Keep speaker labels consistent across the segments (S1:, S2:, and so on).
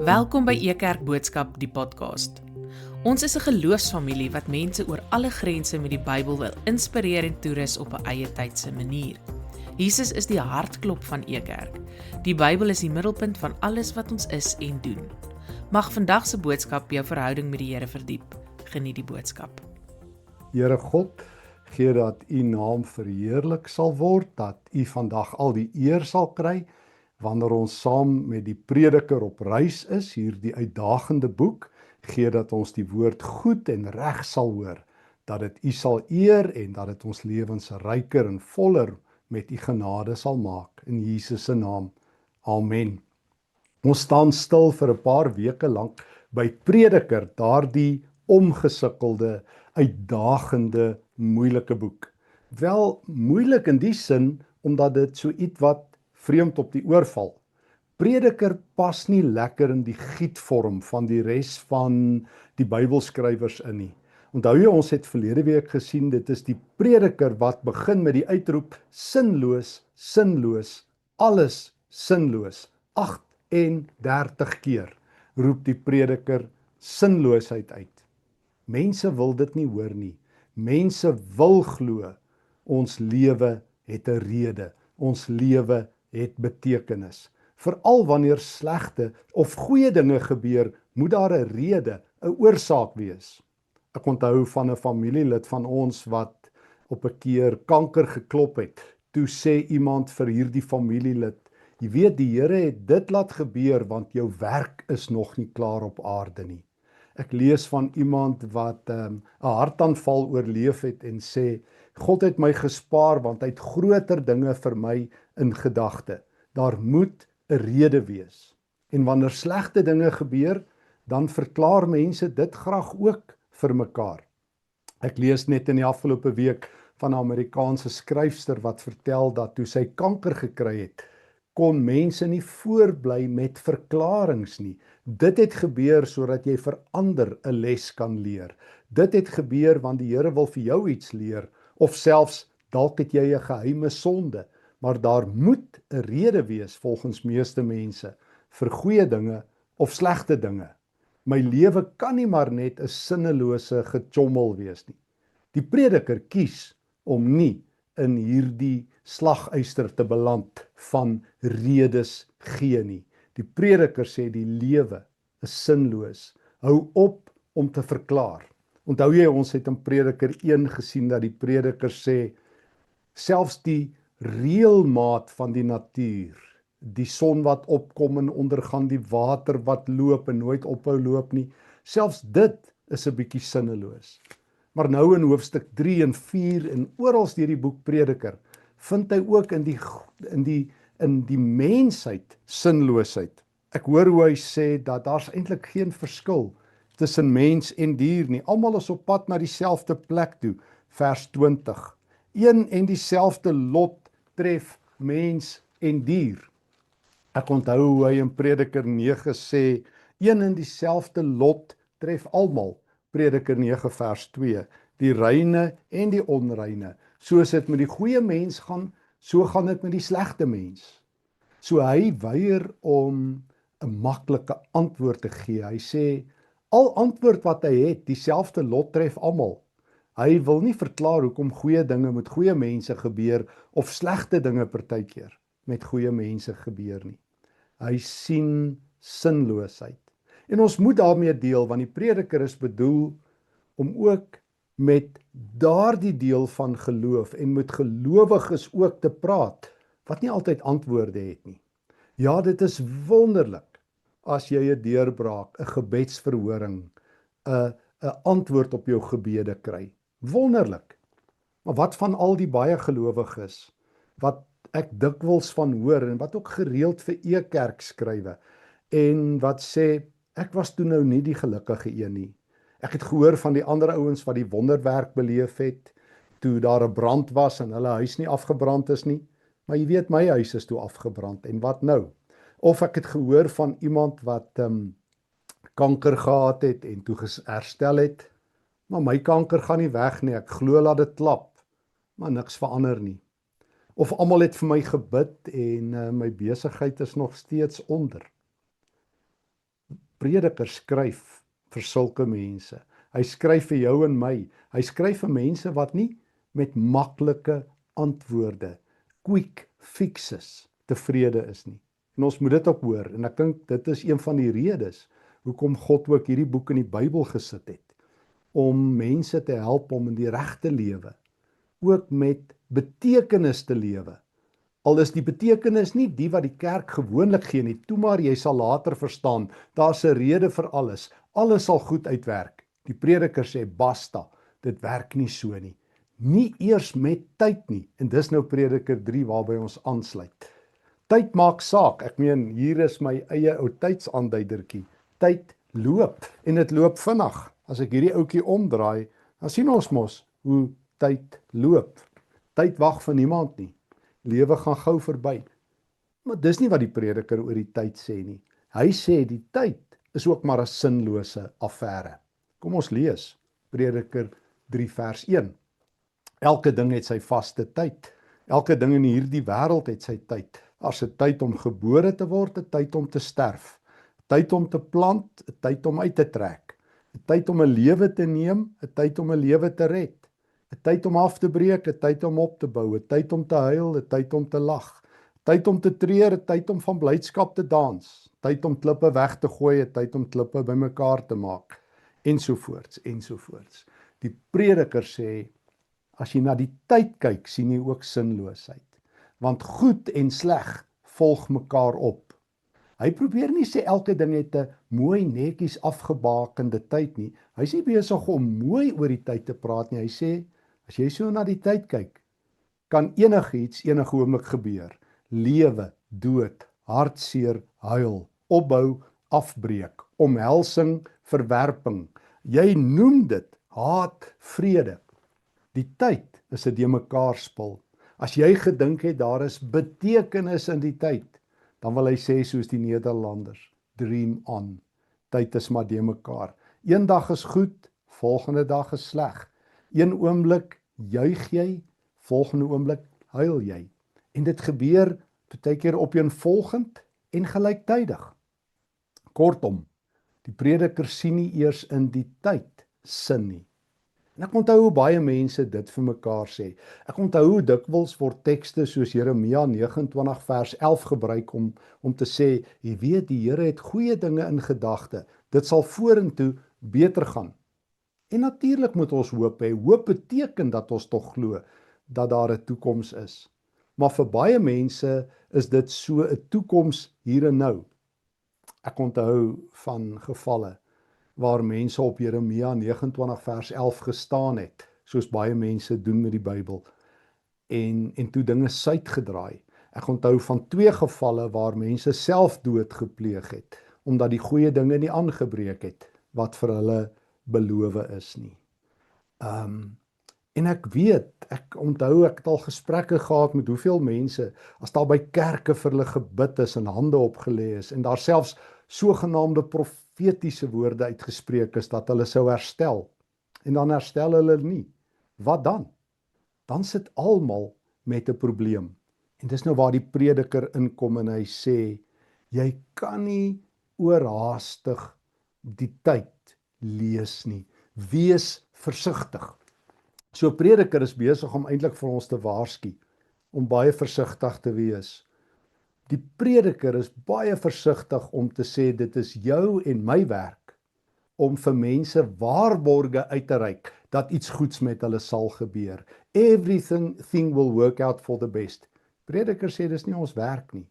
S1: Welkom by Ekerk Boodskap, die podcast. Ons is 'n geloofsfamilie wat mense oor alle grense met die Bybel wil inspireer en toerus op 'n eie tydse manier. Jesus is die hartklop van Ekerk. Die Bybel is die middelpunt van alles wat ons is en doen. Mag vandag se boodskap jou verhouding met die Here verdiep. Geniet die boodskap.
S2: Here God, gee dat U naam verheerlik sal word, dat U vandag al die eer sal kry, wanneer ons saam met die prediker op reis is, hierdie uitdagende boek, gee dat ons die woord goed en reg sal hoor, dat dit U sal eer en dat dit ons lewens ryker en voller met U genade sal maak, in Jesus se naam. Amen. Ons staan stil vir 'n paar weke lank by Prediker, daardie omgesukkelde, uitdagende, moeilike boek. Wel, moeilik in die sin, omdat dit so iets wat vreemd op die oor val. Prediker pas nie lekker in die gietvorm van die res van die Bybelskrywers in nie. Onthou jy, ons het verlede week gesien, dit is die Prediker wat begin met die uitroep, sinloos, sinloos, alles sinloos. 38 keer roep die Prediker sinloosheid uit. Mense wil dit nie hoor nie. Mense wil glo, ons lewe het 'n rede, ons lewe het betekenis. Veral wanneer slegte of goeie dinge gebeur, moet daar 'n rede, 'n oorsaak wees. Ek onthou van 'n familielid van ons wat op 'n keer kanker geklop het. Toe sê iemand vir hierdie familielid, jy weet, die Here het dit laat gebeur, want jou werk is nog nie klaar op aarde nie. Ek lees van iemand wat 'n hartaanval oorleef het en sê, God het my gespaar, want hy het groter dinge vir my in gedagte. Daar moet 'n rede wees. En wanneer slegte dinge gebeur, dan verklaar mense dit graag ook vir mekaar. Ek lees net in die afgelope week van 'n Amerikaanse skryfster wat vertel dat toe sy kanker gekry het, kon mense nie voorbly met verklaringe nie. Dit het gebeur sodat jy vir ander 'n les kan leer. Dit het gebeur want die Here wil vir jou iets leer, of selfs dalk het jy 'n geheime sonde, maar daar moet 'n rede wees volgens meeste mense vir goeie dinge of slegte dinge. My lewe kan nie maar net 'n sinnelose gechommel wees nie. Die Prediker kies om nie in hierdie slaguister te beland van redes gee nie. Die Prediker sê die lewe is sinloos. Hou op om te verklaar. Onthou jy, ons het in Prediker 1 gesien dat die Prediker sê, selfs die reëlmaat van die natuur, die son wat opkom en ondergaan, die water wat loop en nooit ophou loop nie, selfs dit is 'n bietjie sinneloos. Maar nou in hoofstuk 3 en 4 en oral deur die boek Prediker, vind hy ook in die mensheid sinloosheid. Ek hoor hoe hy sê dat daar's eintlik geen verskil tussen mens en dier nie. Almal is op pad na dieselfde plek toe, vers 20. Een en dieselfde lot tref mens en dier. Ek onthou hoe hy in Prediker 9 sê, een en dieselfde lot tref almal. Prediker 9 vers 2, die reine en die onreine. Soos dit met die goeie mens gaan, so gaan dit met die slegte mens. So hy weier om 'n maklike antwoord te gee. Hy sê, al antwoord wat hy het, dieselfde lot tref almal. Hy wil nie verklaar hoekom goeie dinge met goeie mense gebeur, of slegte dinge partykeer met goeie mense gebeur nie. Hy sien sinloosheid. En ons moet daarmee deel, want die Prediker is bedoel om ook met daardie deel van geloof en met gelowiges ook te praat, wat nie altyd antwoorde het nie. Ja, dit is wonderlik as jy 'n deurbraak, 'n gebedsverhoring, 'n antwoord op jou gebede kry. Wonderlik. Maar wat van al die baie gelowiges wat ek dikwels van hoor en wat ook gereeld vir Ekerk skrywe en wat sê, ek was toe nou nie die gelukkige een nie. Ek het gehoor van die ander ouens wat die wonderwerk beleef het, toe daar 'n brand was en hulle huis nie afgebrand is nie, maar jy weet, my huis is toe afgebrand, en wat nou? Of ek het gehoor van iemand wat kanker gehad het en toe herstel het, maar my kanker gaan nie weg nie, ek glo laat dit klap, maar niks verander nie. Of almal het vir my gebid en my besigheid is nog steeds onder. Prediker skryf vir sulke mense. Hy skryf vir jou en my. Hy skryf vir mense wat nie met maklike antwoorde, quick fixes, tevrede is nie. En ons moet dit ook hoor, en ek dink dit is een van die redes hoekom God ook hierdie boek in die Bybel gesit het, om mense te help om in die regte lewe, ook met betekenis te lewe. Al is die betekenis nie die wat die kerk gewoonlik gee nie, toe maar jy sal later verstaan, daar's 'n rede vir alles. Alles sal goed uitwerk. Die prediker sê, basta, dit werk nie so nie. Nie eers met tyd nie, en dis nou Prediker 3 waarby ons aansluit. Tyd maak saak, ek meen, hier is my eie ou tydsaanduidertjie. Tyd loop, en dit loop vinnig. As ek hierdie ouetjie omdraai, dan sien ons mos hoe tyd loop. Tyd wag vir niemand nie. Lewe gaan gou verby. Maar dis nie wat die prediker oor die tyd sê nie. Hy sê die tyd is ook maar 'n sinlose affære. Kom ons lees Prediker 3 vers 1. Elke ding het sy vaste tyd. Elke ding in hierdie wêreld het sy tyd. Daar's 'n tyd om gebore te word, 'n tyd om te sterf, 'n tyd om te plant, 'n tyd om uit te trek, 'n tyd om 'n lewe te neem, 'n tyd om 'n lewe te red, 'n tyd om af te breek, 'n tyd om op te bou, 'n tyd om te huil, 'n tyd om te lag, 'n tyd om te treur, 'n tyd om van blydskap te dans, 'n tyd om klippe weg te gooi, 'n tyd om klippe bymekaar te maak, ensovoorts, ensovoorts. Die prediker sê, as jy na die tyd kyk, sien jy ook sinloosheid. Want goed en sleg volg mekaar op. Hy probeer nie sê elke ding het 'n mooi netjies afgebakende tyd nie. Hy is nie besig om mooi oor die tyd te praat nie. Hy sê, as jy so na die tyd kyk, kan enigiets enige oomblik gebeur. Lewe, dood, hartseer, huil, opbou, afbreek, omhelsing, verwerping. Jy noem dit haat, vrede. Die tyd is 'n deurmekaar spul. As jy gedink het daar is betekenis in die tyd, dan wil hy sê soos die Nederlanders, dream on. Tyd is maar deurmekaar. Een dag is goed, volgende dag is sleg. Een oomblik juig jy, volgende oomblik huil jy. En dit gebeur baie keer opeenvolgend en gelyktydig. Kortom, die prediker sien nie eers in die tyd sin nie. En ek onthou hoe baie mense dit vir mekaar sê. Ek onthou hoe dikwels word tekste soos Jeremia 29 vers 11 gebruik om te sê, jy weet, die Here het goeie dinge in gedagte. Dit sal vorentoe beter gaan. En natuurlik moet ons hoop hê. Hoop beteken dat ons tog glo dat daar 'n toekoms is. Maar vir baie mense is dit so 'n toekoms hier en nou. Ek onthou van gevalle waar mense op Jeremia 29 vers 11 gestaan het, soos baie mense doen met die Bybel, en toe dinge suid gedraai. Ek onthou van 2 gevalle waar mense selfdood gepleeg het, omdat die goeie dinge nie aangebreek het, wat vir hulle beloof is nie. En ek onthou ek het al gesprekke gehad met hoeveel mense, as daar by kerke vir hulle gebid is en hande opgelê is, en daar selfs sogenaamde profetiese woorde uitgespreek is, dat hulle sou herstel, en dan herstel hulle nie. Wat dan? Dan sit almal met 'n probleem. En dis nou waar die prediker inkom en hy sê, jy kan nie oorhaastig die tyd lees nie. Wees versigtig. So prediker is besig om eintlik vir ons te waarsku, om baie versigtig te wees. Die prediker is baie versigtig om te sê, dit is jou en my werk, om vir mense waarborge uit te reik, dat iets goeds met hulle sal gebeur. Everything will work out for the best. Prediker sê, dis nie ons werk nie.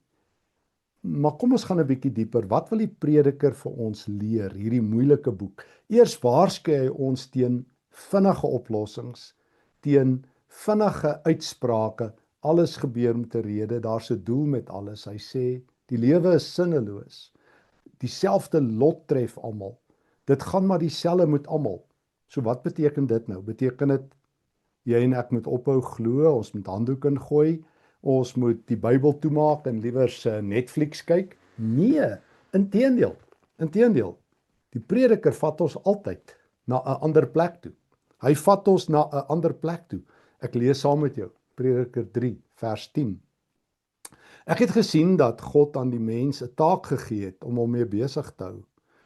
S2: Maar kom ons gaan 'n bietjie dieper. Wat wil die prediker vir ons leer, hierdie moeilike boek? Eers waarsku hy ons teen vinnige oplossings, teen vinnige uitsprake, alles gebeur met 'n rede, daar's 'n doel met alles. Hy sê, die lewe is sinneloos. Dieselfde lot tref almal. Dit gaan maar dieselfde met almal. So wat beteken dit nou? Beteken dit, jy en ek moet ophou glo, ons moet handdoek ingooi, ons moet die Bybel toemaak en liewers Netflix kyk? Nee, inteendeel. Die prediker vat ons altyd na 'n ander plek toe. Hy vat ons na 'n ander plek toe. Ek lees saam met jou. Prediker 3 vers 10. Ek het gesien dat God aan die mens 'n taak gegee het om hom mee besig te hou.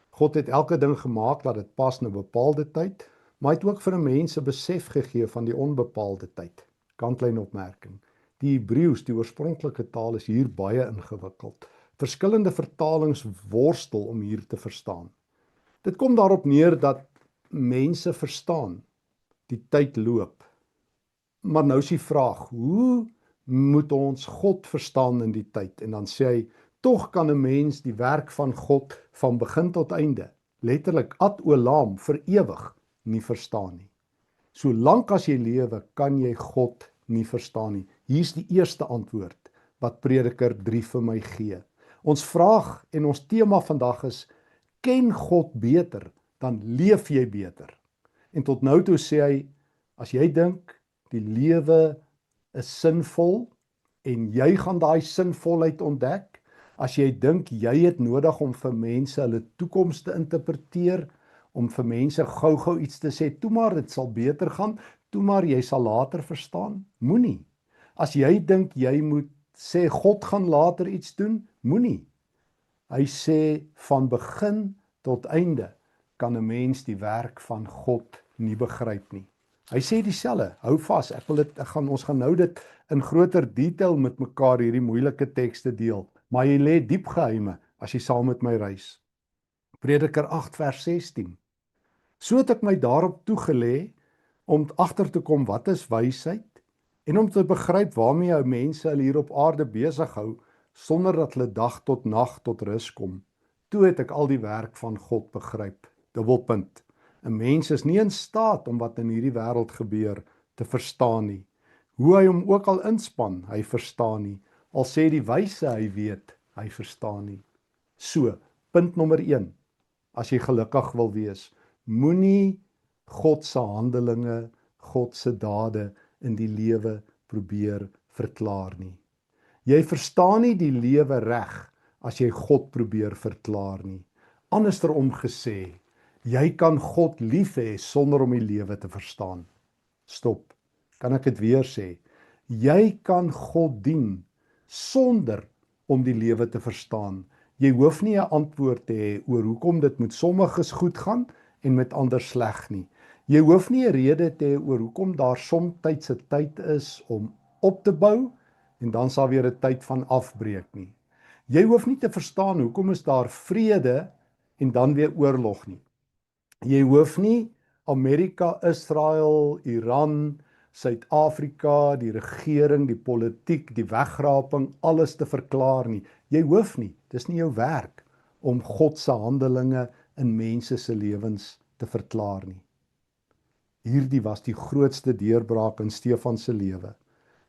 S2: God het elke ding gemaak dat dit pas in 'n bepaalde tyd, maar hy het ook vir 'n mens 'n besef gegee van die onbepaalde tyd. Kantlyn opmerking. Die Hebreëus, die oorspronklike taal, is hier baie ingewikkeld. Verskillende vertalings worstel om hier te verstaan. Dit kom daarop neer dat mense verstaan die tyd loop. Maar nou is die vraag, hoe moet ons God verstaan in die tyd? En dan sê hy, tog kan 'n mens die werk van God van begin tot einde, letterlik ad olam, vir ewig, nie verstaan nie. Solank as jy lewe, kan jy God nie verstaan nie. Hier's die eerste antwoord wat Prediker 3 vir my gee. Ons vraag en ons tema vandag is, ken God beter, dan leef jy beter. En tot nou toe sê hy, as jy dink die lewe is sinvol en jy gaan daai sinvolheid ontdek, as jy dink jy het nodig om vir mense hulle toekoms te interpreteer, om vir mense gou-gou iets te sê, toe maar dit sal beter gaan, toe maar jy sal later verstaan, moenie. As jy dink jy moet sê God gaan later iets doen, moenie. Hy sê van begin tot einde kan 'n mens die werk van God nie begryp nie. Hy sê dieselfde, hou vas, ons gaan nou dit in groter detail met mekaar hierdie moeilike tekste deel, maar jy lê diep geheime as jy saam met my reis. Prediker 8 vers 16. So het ek my daarop toegelê om agter te kom wat is wysheid en om te begryp waarmee ou mense hulle hier op aarde besig hou sonder dat hulle dag tot nag tot rus kom. Toe het ek al die werk van God begryp. Dubbelpunt. 'n Mens is nie in staat om wat in hierdie wêreld gebeur te verstaan nie. Hoe hy hom ook al inspann, hy verstaan nie. Al sê die wyse hy weet, hy verstaan nie. So, punt nommer 1. As jy gelukkig wil wees, moenie God se handelinge, God se dade in die lewe probeer verklaar nie. Jy verstaan nie die lewe reg as jy God probeer verklaar nie. Andersom gesê, jy kan God lief hê sonder om die lewe te verstaan. Stop. Kan ek dit weer sê? Jy kan God dien sonder om die lewe te verstaan. Jy hoef nie 'n antwoord te hê oor hoekom dit met sommiges goed gaan en met ander sleg nie. Jy hoef nie 'n rede te hê oor hoekom daar soms 'n tyd is om op te bou en dan sal weer 'n tyd van afbreek nie. Jy hoef nie te verstaan hoekom is daar vrede en dan weer oorlog nie. Jy hoef nie Amerika, Israel, Iran, Suid-Afrika, die regering, die politiek, die wegraping, alles te verklaar nie. Jy hoef nie, dis nie jou werk om God se handelinge in mense se lewens te verklaar nie. Hierdie was die grootste deurbraak in Stefan se lewe.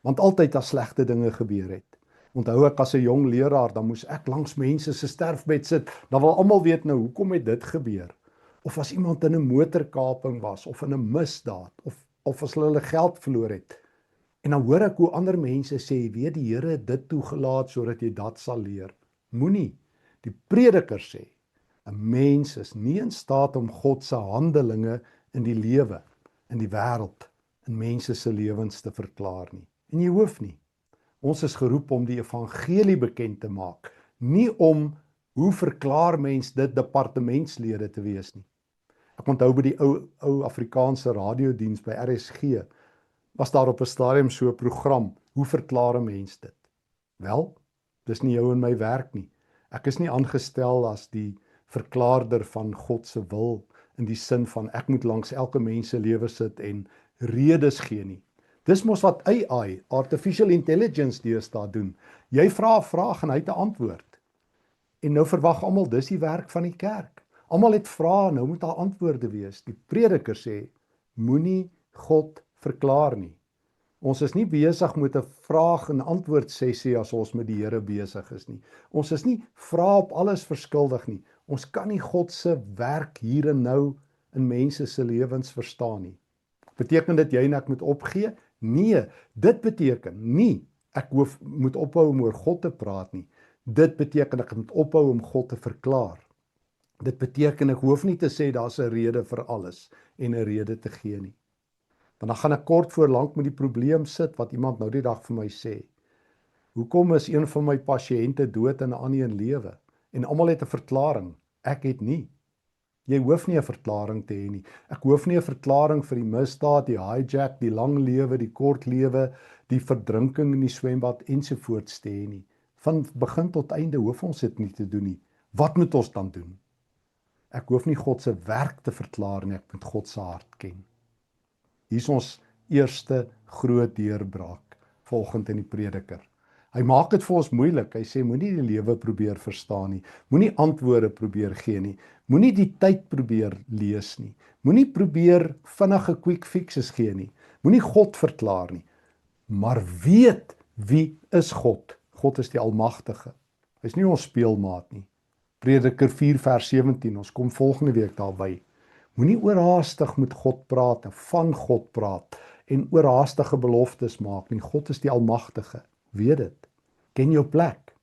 S2: Want altyd as slegte dinge gebeur het. Onthou ek as 'n jong leraar, dan moes ek langs mense se sterfbed sit, dan wil almal weet nou hoekom het dit gebeur? Of as iemand in 'n motorkaping was of in 'n misdaad of as hulle geld verloor het. En dan hoor ek hoe ander mense sê, weet die Here het dit toegelaat sodat jy dat sal leer. Moenie. Die Prediker sê, 'n mens is nie in staat om God se handelinge in die lewe, in die wêreld, in mense se lewens te verklaar nie. En jy hoef nie. Ons is geroep om die evangelie bekend te maak, nie om hoe verklaar mens dit departementslede te wees nie. Ek onthou by die ou Afrikaanse radiodiens by RSG, was daar op 'n stadium so 'n program, hoe verklaar 'n mens dit? Wel, dis nie jou en my werk nie. Ek is nie aangestel as die verklaarder van God se wil, in die sin van ek moet langs elke mens se lewe sit en redes gee nie. Dis mos wat AI, Artificial Intelligence, deesdae doen. Jy vra 'n vraag en hy het 'n antwoord. En nou verwag almal dis die werk van die kerk. Almal het vrae, nou moet daar antwoorde wees. Die Prediker sê, moenie God verklaar nie. Ons is nie besig met 'n vraag en antwoord sessie as ons met die Here besig is nie. Ons is nie vra op alles verskuldig nie. Ons kan nie God se werk hier en nou in mense se lewens verstaan nie. Beteken dit jy en ek moet opgee? Nee, dit beteken nie ek moet ophou om oor God te praat nie. Dit beteken ek moet ophou om God te verklaar. Dit beteken ek hoef nie te sê daar's 'n rede vir alles en 'n rede te gee nie. Want dan gaan ek kort voor lank met die probleem sit wat iemand nou die dag vir my sê. Hoekom is een van my pasiënte dood en 'n ander een lewe? En almal het 'n verklaring. Ek het nie. Jy hoef nie 'n verklaring te hê nie. Ek hoef nie 'n verklaring vir die misdaad, die hijack, die lang lewe, die kort lewe, die verdrinking in die swembad ensovoorts te hê nie. Van begin tot einde hoef ons dit nie te doen nie. Wat moet ons dan doen? Ek hoef nie God se werk te verklaar nie, ek moet God se hart ken. Hier is ons eerste groot deurbraak volgend in die Prediker. Hy maak dit vir ons moeilik. Hy sê moenie die lewe probeer verstaan nie. Moenie antwoorde probeer gee nie. Moenie die tyd probeer lees nie. Moenie probeer vinnige quick fixes gee nie. Moenie God verklaar nie. Maar weet wie is God? God is die Almagtige. Hy's nie ons speelmaat nie. Prediker 4 vers 17, ons kom volgende week daarby. Moenie oorhaastig met God praat en van God praat en oorhaastige beloftes maak nie. God is die Almagtige. Weet dit. Ken jou plek.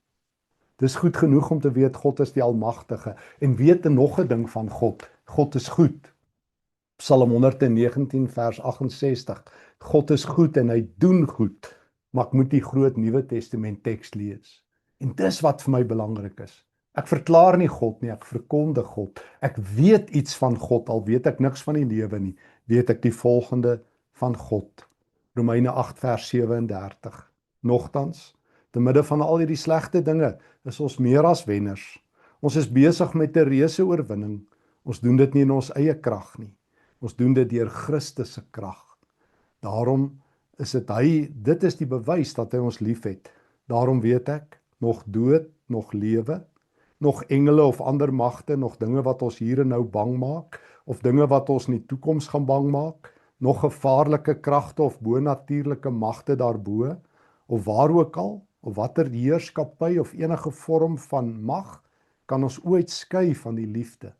S2: Dis goed genoeg om te weet God is die Almagtige en weet nog 'n ding van God. God is goed. Psalm 119 vers 68. God is goed en hy doen goed. Maar ek moet die groot Nuwe Testament teks lees. En dis wat vir my belangrik is. Ek verklaar nie God nie, ek verkondig God. Ek weet iets van God, al weet ek niks van die lewe nie. Weet ek die volgende van God. Romeine 8 vers 37. Nogtans, te midde van al hierdie slegte dinge, is ons meer as wenners. Ons is besig met 'n reuse oorwinning. Ons doen dit nie in ons eie krag nie. Ons doen dit deur Christus se krag. Daarom is dit is die bewys dat hy ons liefhet. Daarom weet ek, nog dood, nog lewe, nog engele of ander magte, nog dinge wat ons hier en nou bang maak, of dinge wat ons in die toekoms gaan bang maak, nog gevaarlike kragte of bonatuurlike magte daarbo, of waar ook al, of watter heerskappy of enige vorm van mag, kan ons ooit skei van die liefde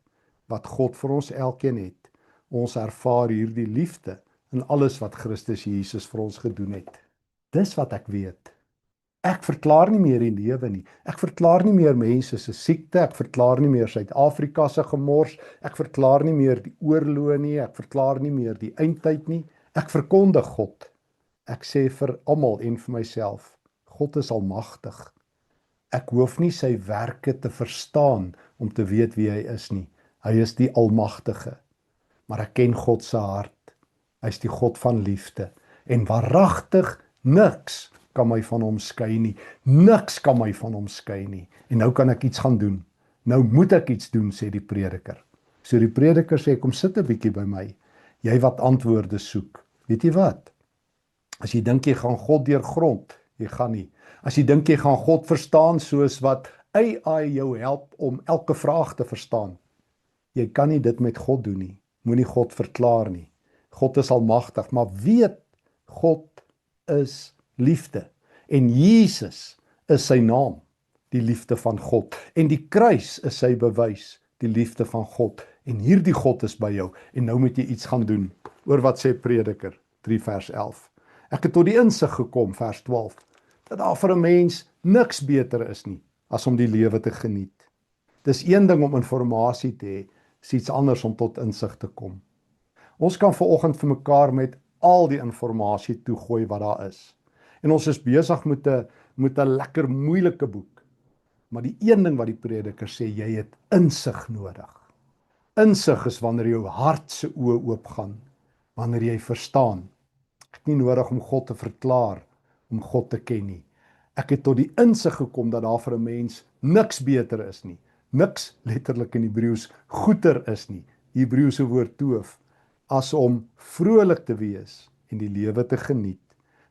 S2: wat God vir ons elkeen het. Ons ervaar hierdie liefde in alles wat Christus Jesus vir ons gedoen het. Dis wat ek weet. Ek verklaar nie meer die lewe nie. Ek verklaar nie meer mense se siekte, ek verklaar nie meer Suid-Afrika se gemors, ek verklaar nie meer die oorloë nie, ek verklaar nie meer die eindtyd nie. Ek verkondig God. Ek sê vir almal en vir myself, God is almagtig. Ek hoef nie sy werke te verstaan om te weet wie hy is nie. Hy is die Almagtige. Maar ek ken God se hart. Hy is die God van liefde. En waaragtig niks kan my van hom skei nie. Niks kan my van hom skei nie. En nou kan ek iets gaan doen. Nou moet ek iets doen, sê die Prediker. So die Prediker sê, kom sit 'n bietjie by my. Jy wat antwoorde soek. Weet jy wat? As jy dink jy gaan God deurgrond, jy gaan nie. As jy dink jy gaan God verstaan soos wat AI jou help om elke vraag te verstaan, jy kan nie dit met God doen nie. Moenie God verklaar nie. God is almagtig, maar weet God is liefde. En Jesus is sy naam, die liefde van God. En die kruis is sy bewys, die liefde van God. En hierdie God is by jou. En nou moet jy iets gaan doen. Oor wat sê Prediker 3 vers 11. Ek het tot die insig gekom, vers 12, dat daar vir 'n mens niks beter is nie, as om die lewe te geniet. Dis een ding om inligting te hê, is iets anders om tot insig te kom. Ons kan vanoggend vir mekaar met al die inligting toegooi wat daar is. En ons is besig met 'n lekker moeilike boek. Maar die een ding wat die Prediker sê, jy het insig nodig. Insig is wanneer jou hart se oë oopgaan, wanneer jy verstaan. Ek het nie nodig om God te verklaar, om God te ken nie. Ek het tot die insig gekom dat daar vir 'n mens niks beter is nie. Niks, letterlik in Hebreëus, goeder is nie. Die Hebreëse woord toof, as om vrolik te wees en die lewe te geniet.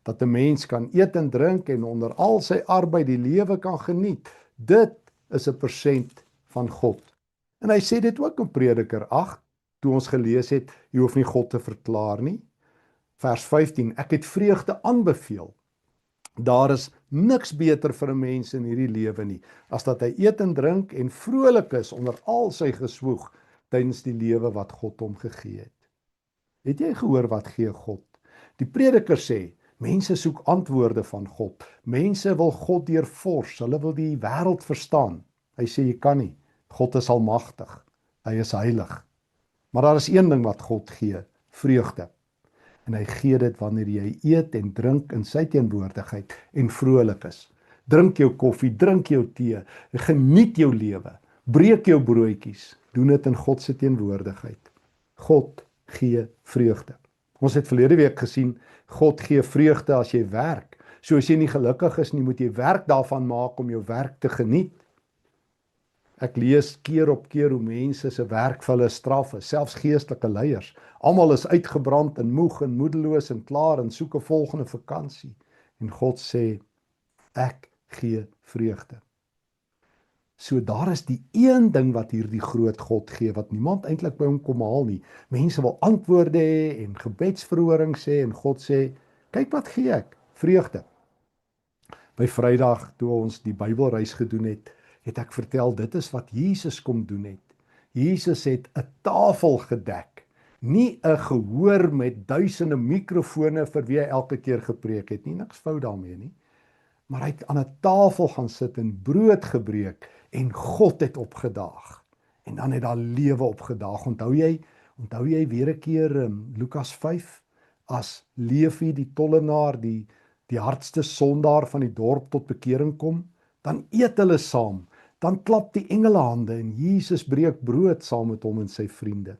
S2: Dat 'n mens kan eet en drink en onder al sy arbeid die lewe kan geniet. Dit is 'n persent van God. En hy sê dit ook in Prediker 8, toe ons gelees het, jy hoef nie God te verklaar nie. Vers 15, ek het vreugde aanbeveel. Daar is niks beter vir 'n mens in hierdie lewe nie, as dat hy eet en drink en vrolik is onder al sy geswoeg tydens die lewe wat God hom gegee het. Het jy gehoor wat gee God? Die Prediker sê, mense soek antwoorde van God. Mense wil God deurvors, hulle wil die wêreld verstaan. Hy sê, jy kan nie. God is almagtig. Hy is heilig. Maar daar is een ding wat God gee, vreugde. en hy gee dit wanneer jy eet en drink in sy teenwoordigheid en vrolik is. Drink jou koffie, drink jou tee, geniet jou lewe, breek jou broodjies, doen dit in God se teenwoordigheid. God gee vreugde. Ons het verlede week gesien, God gee vreugde as jy werk. So as jy nie gelukkig is nie, moet jy werk daarvan maak om jou werk te geniet. Ek lees keer op keer hoe mense se werk vir hulle straf is, selfs geestelike leiers. Almal is uitgebrand en moeg en moedeloos en klaar en soek 'n volgende vakansie. En God sê, ek gee vreugde. So daar is die een ding wat hierdie groot God gee, wat niemand eintlik by hom kom haal nie. Mense wil antwoorde hê en gebedsverhoring sê en God sê, kyk wat gee ek, vreugde. By Vrydag, toe ons die Bybelreis gedoen het, het ek vertel, dit is wat Jesus kom doen het. Jesus het 'n tafel gedek, nie 'n gehoor met duisende mikrofone vir wie hy elke keer gepreek het nie, niks fout daarmee nie. Maar hy het aan 'n tafel gaan sit en brood gebreek en God het opgedaag. En dan het daar lewe opgedaag. Onthou jy weer 'n keer Lukas 5, as Levi die tollenaar, die hardste sondaar van die dorp tot bekering kom, dan eet hulle saam. Dan klap die engele hande en Jesus breek brood saam met hom en sy vriende.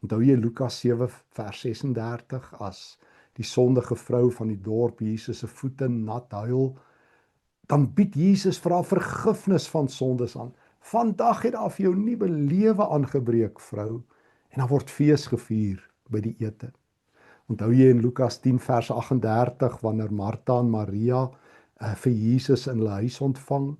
S2: Onthou jy Lukas 7 vers 36, as die sondige vrou van die dorp Jesus se voete nat huil, dan bied Jesus vir haar vergifnis van sondes aan. Vandag het daar vir jou nuwe lewe aangebreek, vrou. En dan word fees gevier by die ete. Onthou jy in Lukas 10 vers 38, wanneer Martha en Maria vir Jesus in hulle huis ontvang,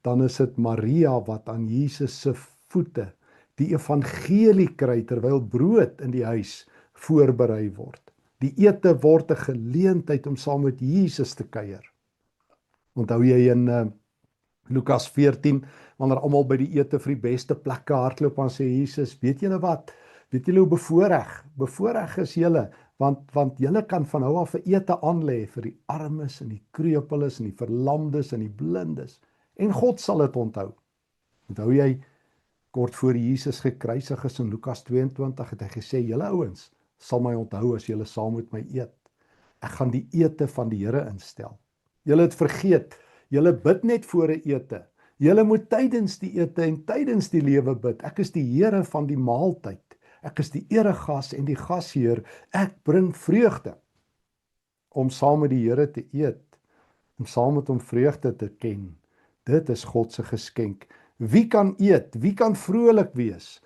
S2: dan is dit Maria wat aan Jesus se voete die evangelie kry terwyl brood in die huis voorberei word. Die ete word 'n geleentheid om saam met Jesus te kuier. Onthou jy in Lukas 14, wanneer almal by die ete vir die beste plekke hardloop, en sê Jesus, weet julle wat? Weet julle hoe bevoorreg is julle, want julle kan van nou af 'n ete aanlê vir die armes en die kreupeles en die verlamdes en die blindes. En God sal dit onthou. Onthou jy, kort voor Jesus gekruisig is in Lukas 22, het hy gesê, julle ouens sal my onthou as julle saam met my eet. Ek gaan die ete van die Here instel. Julle het vergeet, julle bid net voor 'n ete. Julle moet tydens die ete en tydens die lewe bid. Ek is die Here van die maaltyd. Ek is die eregas en die gasheer. Ek bring vreugde. Om saam met die Here te eet, om saam met hom vreugde te ken, dit is God se geskenk. Wie kan eet? Wie kan vrolik wees?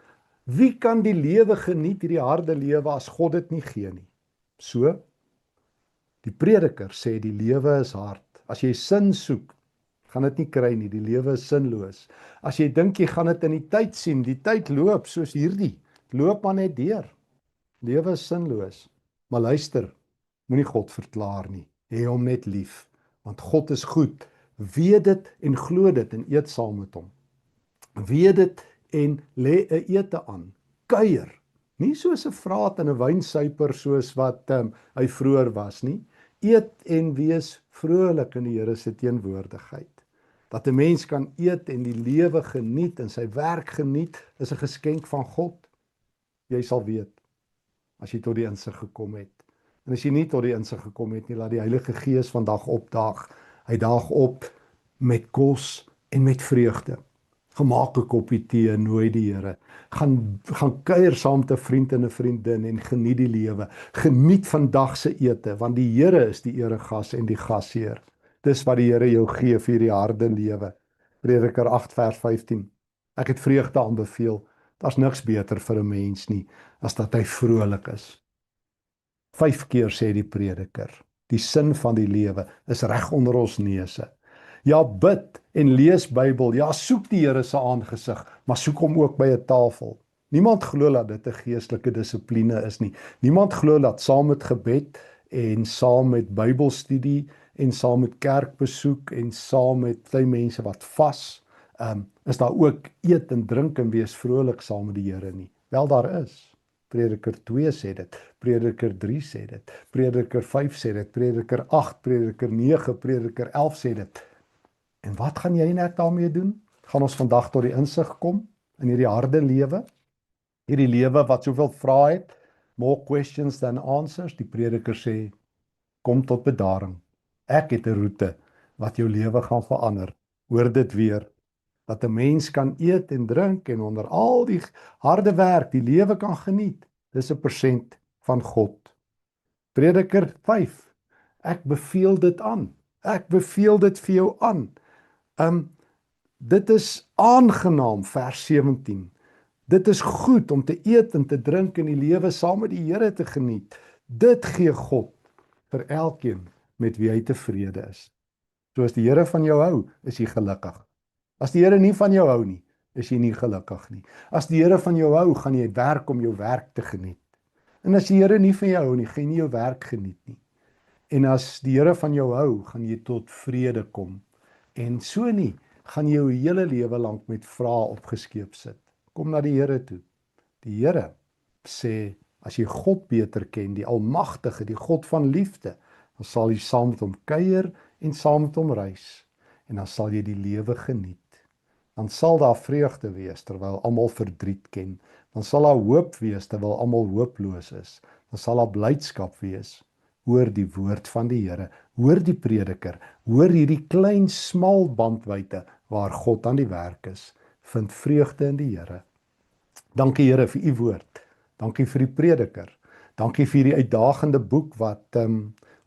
S2: Wie kan die lewe geniet, hierdie harde lewe, as God dit nie gee nie? So, die prediker sê die lewe is hard. As jy sin soek, gaan dit nie kry nie, die lewe is sinloos. As jy dink jy gaan dit in die tyd sien, die tyd loop soos hierdie, loop maar net deur. Lewe is sinloos. Maar luister, moenie God verklaar nie, hê hom net lief, want God is goed. Weet dit en glo dit en eet saam met hom. Weet dit en lê 'n ete aan. Kuier. Nie soos 'n vraat en 'n wynsuiper soos wat hy vroeër was nie. Eet en wees vrolik in die Here se teenwoordigheid. Dat 'n mens kan eet en die lewe geniet en sy werk geniet, is 'n geskenk van God. Jy sal weet, as jy tot die insig gekom het. En as jy nie tot die insig gekom het nie, laat die Heilige Gees vandag opdaag. Hy daag op met kos en met vreugde. Gemaak 'n koppie tee, nooi die Here. Gaan kuier saam met 'n vriend en 'n vriendin en geniet die lewe. Geniet vandag se ete, want die Here is die eregas en die gasheer. Dis wat die Here jou gee vir die harde lewe. Prediker 8 vers 15. Ek het vreugde aanbeveel. Daar's niks beter vir 'n mens nie as dat hy vrolik is. 5 keer sê die prediker, die sin van die lewe is reg onder ons neuse. Ja, bid en lees Bybel. Ja, soek die Here se aangesig, maar soek hom ook by 'n tafel. Niemand glo dat dit 'n geestelike dissipline is nie. Niemand glo dat saam met gebed en saam met Bybelstudie en saam met kerkbesoek en saam met klein mense wat vas, is daar ook eet en drink en wees vrolik saam met die Here nie. Wel, daar is. Prediker 2 sê dit, Prediker 3 sê dit, Prediker 5 sê dit, Prediker 8, Prediker 9, Prediker 11 sê dit. En wat gaan jy net daarmee doen? Gaan ons vandag tot die insig kom in hierdie harde lewe? Hierdie lewe wat soveel vrae het, more questions than answers. Die prediker sê, kom tot bedaring. Ek het 'n roete wat jou lewe gaan verander. Hoor dit weer, dat 'n mens kan eet en drink en onder al die harde werk die lewe kan geniet. Dis 'n persent van God. Prediker 5, ek beveel dit aan. Ek beveel dit vir jou aan. Dit is aangenaam, vers 17. Dit is goed om te eet en te drink en die lewe saam met die Here te geniet. Dit gee God vir elkeen met wie hy tevrede is. So as die Here van jou hou, is jy gelukkig. As die Here nie van jou hou nie, is jy nie gelukkig nie. As die Here van jou hou, gaan jy werk om jou werk te geniet. En as die Here nie van jou hou nie, gaan jy nie jou werk geniet nie. En as die Here van jou hou, gaan jy tot vrede kom. En so nie, gaan jy jou hele lewe lank met vrae opgeskeep sit. Kom na die Here toe. Die Here sê, as jy God beter ken, die Almagtige, die God van liefde, dan sal jy saam met hom kuier en saam met hom reis. En dan sal jy die lewe geniet. Dan sal daar vreugde wees, terwyl almal verdriet ken. Dan sal daar hoop wees, terwyl almal hooploos is. Dan sal daar blydskap wees. Hoor die woord van die Here, hoor die prediker, hoor hierdie klein smal bandwyte waar God aan die werk is. Vind vreugde in die Here. Dankie Here vir u woord. Dankie vir die prediker. Dankie vir die uitdagende boek wat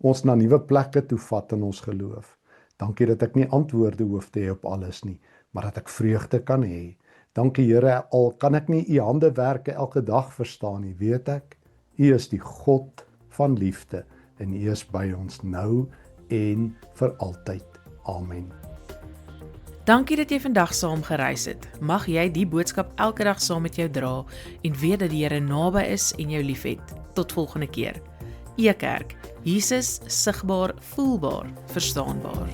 S2: ons na nuwe plekke toe vat in ons geloof. Dankie dat ek nie antwoorde hoef te hê op alles nie, maar dat ek vreugde kan hê. Dankie Here, al kan ek nie u handewerke elke dag verstaan nie, weet ek, u is die God van liefde en u is by ons nou en vir altyd. Amen.
S1: Dankie dat jy vandag saam gereis het. Mag jy die boodskap elke dag saam met jou dra en weet dat die Here naby is en jou liefhet. Tot volgende keer. E-Kerk, Jesus sigbaar, voelbaar, verstaanbaar.